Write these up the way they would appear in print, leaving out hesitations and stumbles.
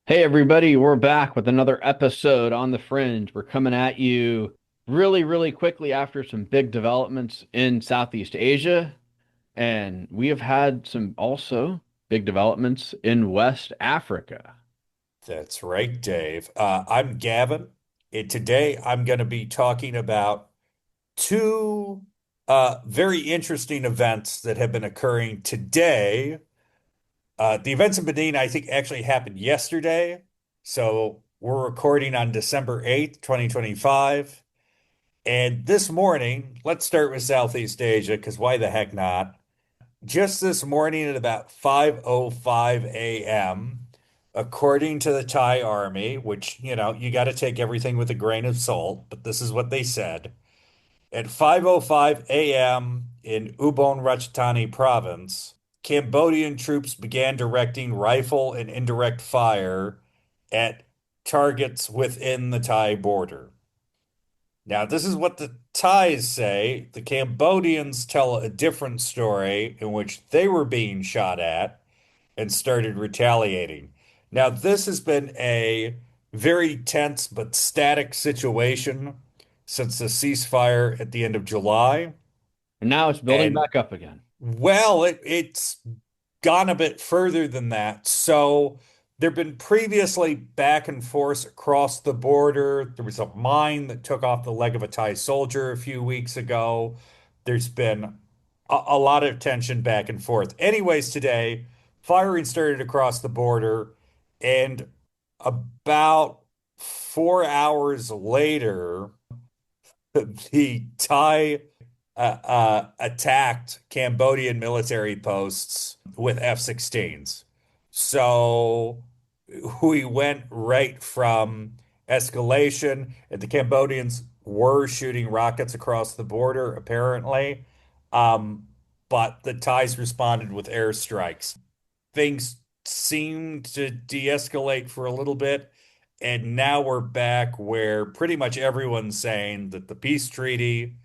Hey everybody, we're back with another episode on the Fringe. We're coming at you really quickly after some big developments in Southeast Asia, and we have had some also big developments in West Africa. That's right, Dave. I'm Gavin, and today I'm going to be talking about two very interesting events that have been occurring today. The events in Benin, I think, actually happened yesterday. So we're recording on December 8th, 2025. And this morning, let's start with Southeast Asia, because why the heck not? Just this morning at about 5:05 a.m., according to the Thai army, which, you got to take everything with a grain of salt, but this is what they said. At 5:05 a.m. in Ubon Ratchathani province, Cambodian troops began directing rifle and indirect fire at targets within the Thai border. Now, this is what the Thais say. The Cambodians tell a different story in which they were being shot at and started retaliating. Now, this has been a very tense but static situation since the ceasefire at the end of July. And now it's building And back up again. well, it's gone a bit further than that. So there've been previously back and forth across the border. There was a mine that took off the leg of a Thai soldier a few weeks ago. There's been a lot of tension back and forth. Anyways, today, firing started across the border, and about 4 hours later, the Thai attacked Cambodian military posts with F-16s. So we went right from escalation, and the Cambodians were shooting rockets across the border, apparently. Um, but the Thais responded with airstrikes. Things seemed to de-escalate for a little bit, and now we're back where pretty much everyone's saying that the peace treaty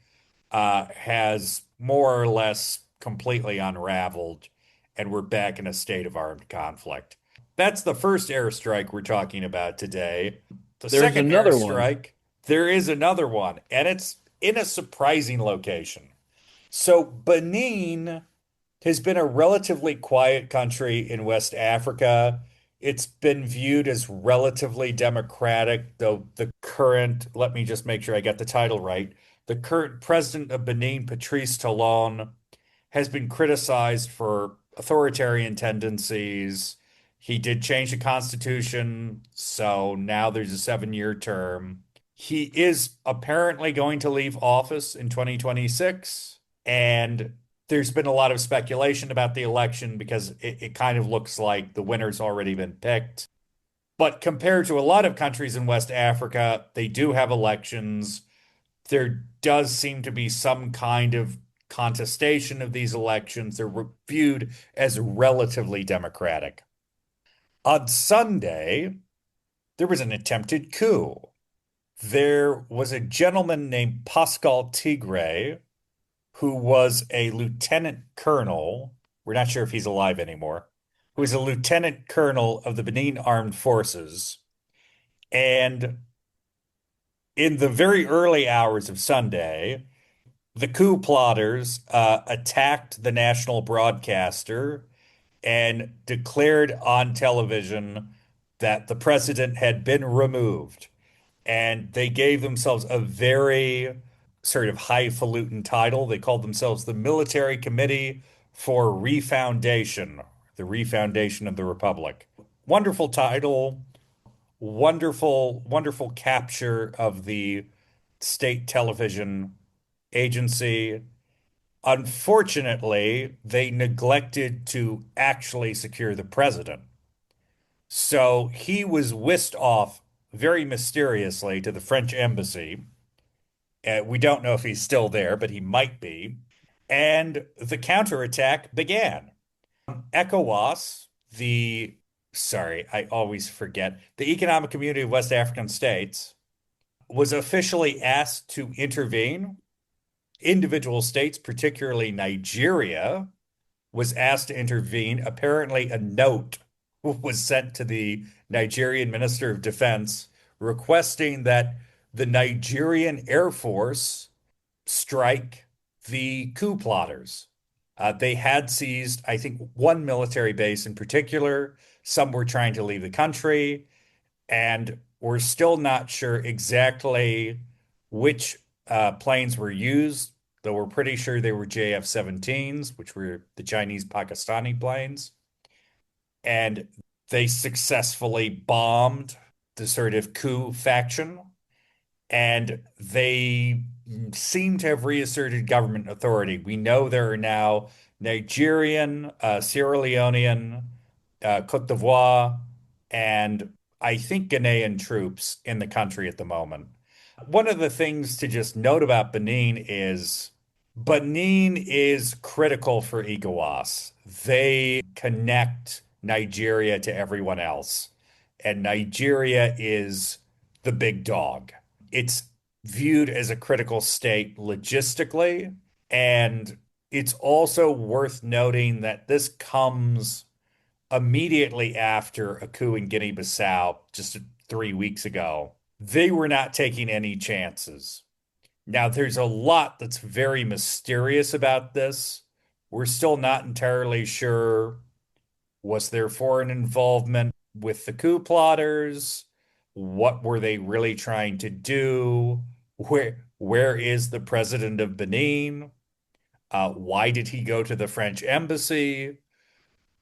has more or less completely unraveled, and we're back in a state of armed conflict. That's the first airstrike we're talking about today. The There's second another one. airstrike, there is another one, and it's in a surprising location. So, Benin has been a relatively quiet country in West Africa. It's been viewed as relatively democratic, though the current, let me just make sure I get the title right. The current president of Benin, Patrice Talon, has been criticized for authoritarian tendencies. He did change the constitution, so now there's a 7-year term. He is apparently going to leave office in 2026, and there's been a lot of speculation about the election because it kind of looks like the winner's already been picked. But compared to a lot of countries in West Africa, they do have elections. There does seem to be some kind of contestation of these elections. They're viewed as relatively democratic. On Sunday, there was an attempted coup. There was a gentleman named Pascal Tigre who was a lieutenant colonel. We're not sure if he's alive anymore. Who was a lieutenant colonel of the Benin Armed Forces. And in the very early hours of Sunday, the coup plotters attacked the national broadcaster and declared on television that the president had been removed. And they gave themselves a very sort of highfalutin title. They called themselves the Military Committee for Refoundation, the Refoundation of the Republic. Wonderful title, wonderful capture of the state television agency. Unfortunately, they neglected to actually secure the president. So he was whisked off very mysteriously to the French embassy. We don't know if he's still there, but he might be. And the counterattack began. ECOWAS, sorry, I always forget, the Economic Community of West African States, was officially asked to intervene. Individual states, particularly Nigeria, was asked to intervene. Apparently, a note was sent to the Nigerian Minister of Defense requesting that the Nigerian Air Force strike the coup plotters. They had seized, I think, one military base in particular. Some were trying to leave the country, and we're still not sure exactly which planes were used, though we're pretty sure they were JF-17s, which were the Chinese Pakistani planes. And they successfully bombed the sort of coup faction, and they seem to have reasserted government authority. We know there are now Nigerian, Sierra Leonean, Cote d'Ivoire, and I think Ghanaian troops in the country at the moment. One of the things to just note about Benin is critical for ECOWAS. They connect Nigeria to everyone else, and Nigeria is the big dog. It's viewed as a critical state logistically, and it's also worth noting that this comes immediately after a coup in Guinea-Bissau just 3 weeks ago. They were not taking any chances. Now, there's a lot that's very mysterious about this. We're still not entirely sure. Was there foreign involvement with the coup plotters? What were they really trying to do? Where is the president of Benin? Why did he go to the French embassy?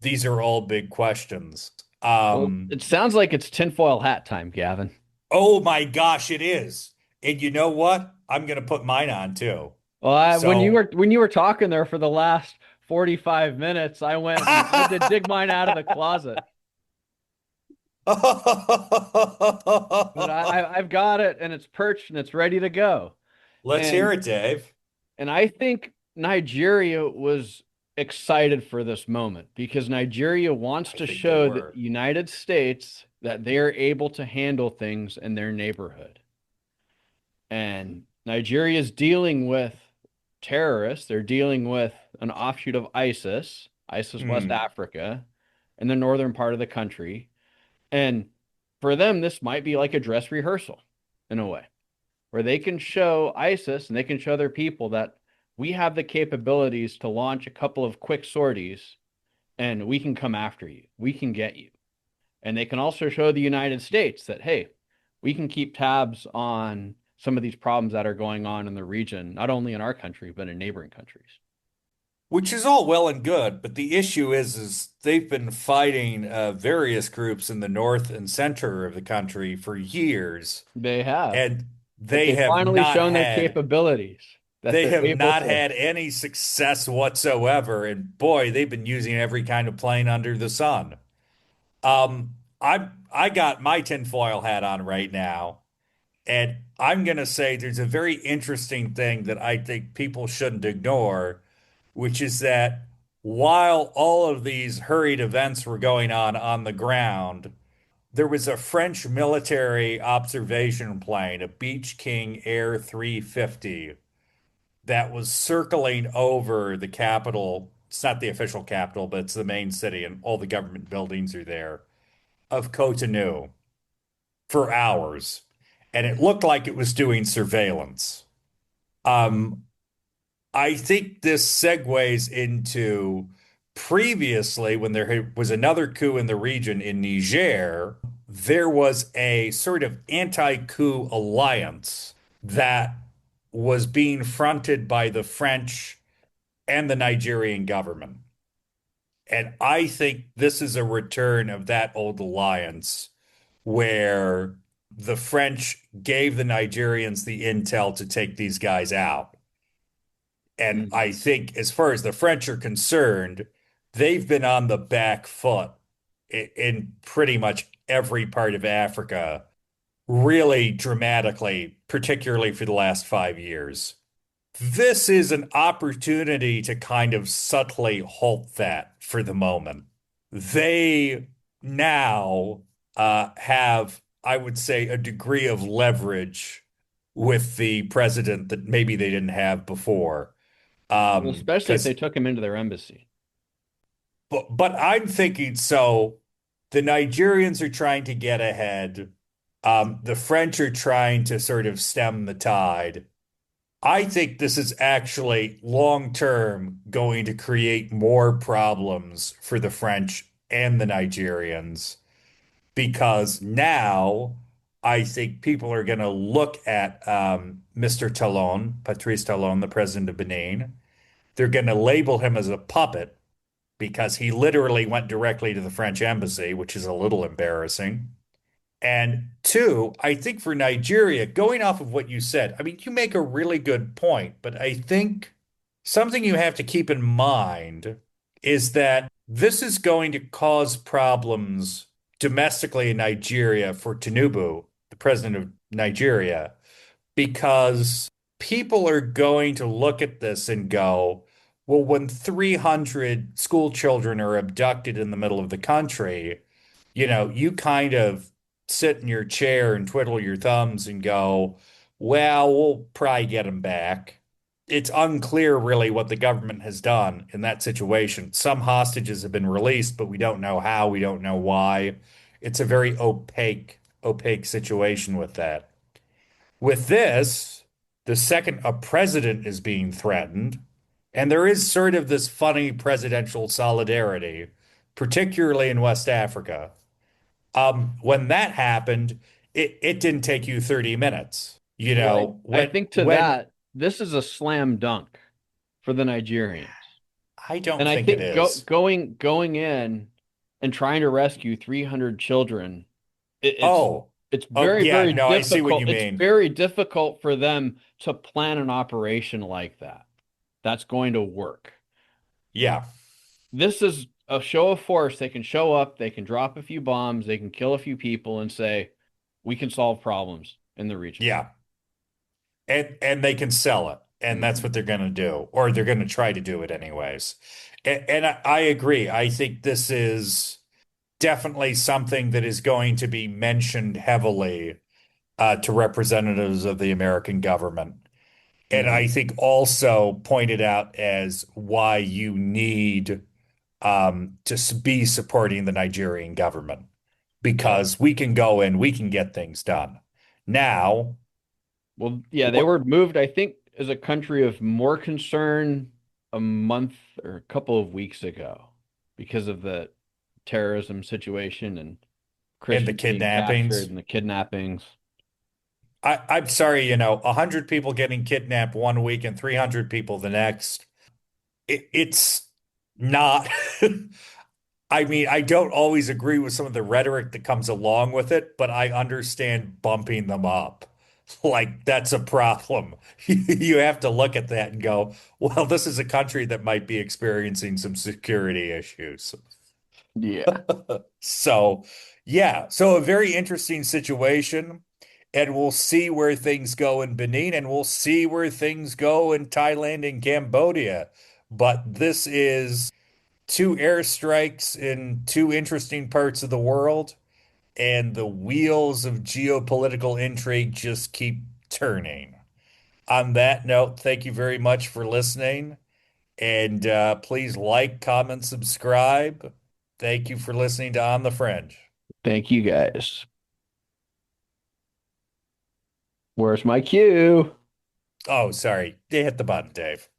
These are all big questions. Well, it sounds like it's tinfoil hat time, Gavin. Oh my gosh, it is. And you know what? I'm going to put mine on too. Well, So, when you were talking there for the last 45 minutes, I went and had to dig mine out of the closet. But I've got it and it's perched and it's ready to go. let's hear And it, Dave. I think Nigeria was excited for this moment because Nigeria wants I to think they show the were. United States that they are able to handle things in their neighborhood. And Nigeria is dealing with terrorists. They're dealing with an offshoot of ISIS, ISIS West Hmm. Africa, in the northern part of the country. And for them, this might be like a dress rehearsal in a way, where they can show ISIS and they can show their people that we have the capabilities to launch a couple of quick sorties and we can come after you. We can get you. And they can also show the United States that, hey, we can keep tabs on some of these problems that are going on in the region, not only in our country, but in neighboring countries. Which is all well and good, but the issue is they've been fighting various groups in the north and center of the country for years, They have, and but they they've have finally not shown their had capabilities that they they're have able not to. had any success whatsoever. And boy, they've been using every kind of plane under the sun. I got my tinfoil hat on right now, and I'm gonna say there's a very interesting thing that I think people shouldn't ignore, which is that while all of these hurried events were going on the ground, there was a French military observation plane, a Beach King Air 350, that was circling over the capital. It's not the official capital, but it's the main city, and all the government buildings are there, of Cotonou for hours. And it looked like it was doing surveillance. Um, I think this segues into previously when there was another coup in the region in Niger, there was a sort of anti-coup alliance that was being fronted by the French and the Nigerian government. And I think this is a return of that old alliance where the French gave the Nigerians the intel to take these guys out. And I Mhm. think, as far as the French are concerned, they've been on the back foot in pretty much every part of Africa, really dramatically, particularly for the last 5 years. This is an opportunity to kind of subtly halt that for the moment. They now have, I would say, a degree of leverage with the president that maybe they didn't have before. Well, especially if they Because, took him into their embassy. but I'm thinking so. The Nigerians are trying to get ahead. The French are trying to sort of stem the tide. I think this is actually long term going to create more problems for the French and the Nigerians because now I think people are going to look at Mr. Talon, Patrice Talon, the president of Benin. They're going to label him as a puppet because he literally went directly to the French embassy, which is a little embarrassing. And two, I think for Nigeria, going off of what you said, I mean, you make a really good point, but I think something you have to keep in mind is that this is going to cause problems domestically in Nigeria for Tinubu, the president of Nigeria, because people are going to look at this and go, well, when 300 school children are abducted in the middle of the country, you kind of sit in your chair and twiddle your thumbs and go, well, we'll probably get them back. It's unclear really what the government has done in that situation. Some hostages have been released, but we don't know how, we don't know why. It's a very opaque situation with that. With this, the second a president is being threatened, and there is sort of this funny presidential solidarity, particularly in West Africa. When that happened, it didn't take you 30 minutes. Well, I When think to when that, this is a slam dunk for the Nigerians. I don't And I think it think is. going in and trying to rescue 300 children, it, it's Oh, it's oh very, yeah, very no, I see what difficult. you It's mean. very difficult for them to plan an operation like that. That's going to work. Yeah, This is a show of force. They can show up, they can drop a few bombs, they can kill a few people and say, we can solve problems in the region. yeah. And they can sell it, and that's Mhm. what they're going to do, or they're going to try to do it anyways. And I agree. I think this is definitely something that is going to be mentioned heavily to representatives of the American government. And I Mhm. think also pointed out as why you need to be supporting the Nigerian government Yep. because we can go in, we can get things done. Now, Well, yeah, they what were moved, I think, as a country of more concern a month or a couple of weeks ago because of the terrorism situation and and the Christians being captured kidnappings? and the kidnappings. I'm sorry, 100 people getting kidnapped one week and 300 people the next. It's not. I mean, I don't always agree with some of the rhetoric that comes along with it, but I understand bumping them up. Like, that's a problem. You have to look at that and go, well, this is a country that might be experiencing some security issues. Yeah. So, yeah, so a very interesting situation. And we'll see where things go in Benin, and we'll see where things go in Thailand and Cambodia. But this is two airstrikes in two interesting parts of the world, and the wheels of geopolitical intrigue just keep turning. On that note, thank you very much for listening. And please like, comment, subscribe. Thank you for listening to On the Fringe. Thank you guys. Where's my cue? Oh, sorry. You hit the button, Dave.